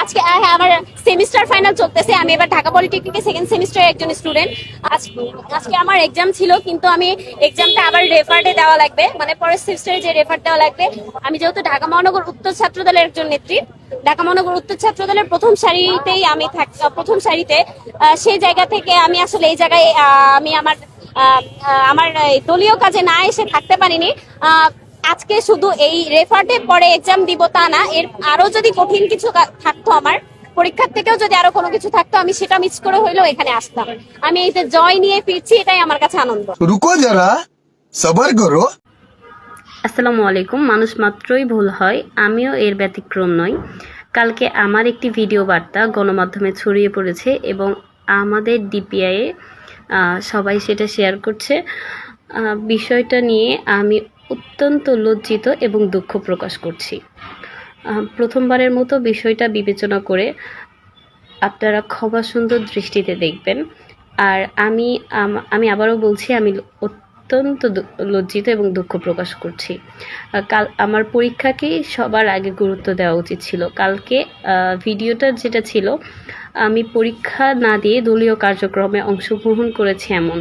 আজকে হ্যাঁ, আমার সেমিস্টার ফাইনাল চলতেছে। আমি এবার ঢাকা পলিটেকনিকে সেকেন্ড সেমিস্টারের একজন স্টুডেন্ট। আজকে আমার এক্সাম ছিল, কিন্তু আমি এক্সামটা আবার রেফারে দেওয়া লাগবে, মানে পরের সেমিস্টারে যে রেফার দেওয়া লাগবে। আমি যেহেতু ঢাকা মহানগর উত্তর ছাত্র দলের একজন নেত্রী, ঢাকা মহানগর উত্তর ছাত্র দলের প্রথম সারিতেই আমি প্রথম সারিতে, সেই জায়গা থেকে আমি আসলে এই জায়গায় আমি আমার দলীয় কাজে না এসে থাকতে পারিনি। আজকে শুধু এই রেফার্টে পরে এক্সাম দিব তা না, এর আরো যদি কঠিন কিছু থাকতো, আমার পরীক্ষার থেকেও যদি আরো কোনো কিছু থাকতো, আমি সেটা মিস করে হইলেও এখানে আসতাম। আমি এই যে জয় নিয়ে ফিরছি, এটাই আমার কাছে আনন্দ। রুকো যারা, সবার করো। আসসালামু আলাইকুম। মানুষ মাত্রই ভুল হয়, আমিও এর ব্যতিক্রম নই। কালকে আমার একটি ভিডিও বার্তা গণমাধ্যমে ছড়িয়ে পড়েছে এবং আমাদের ডিপিআই সবাই সেটা শেয়ার করছে। বিষয়টা নিয়ে আমি অত্যন্ত লজ্জিত এবং দুঃখ প্রকাশ করছি। প্রথমবারের মতো বিষয়টা বিবেচনা করে আপনারা ক্ষমা সুন্দর দৃষ্টিতে দেখবেন। আর আমি আবারও বলছি, আমি অত্যন্ত লজ্জিত এবং দুঃখ প্রকাশ করছি। কাল আমার পরীক্ষাকেই সবার আগে গুরুত্ব দেওয়া উচিত ছিল। কালকে ভিডিওটা যেটা ছিল, আমি পরীক্ষা না দিয়ে দলীয় কার্যক্রমে অংশগ্রহণ করেছি এমন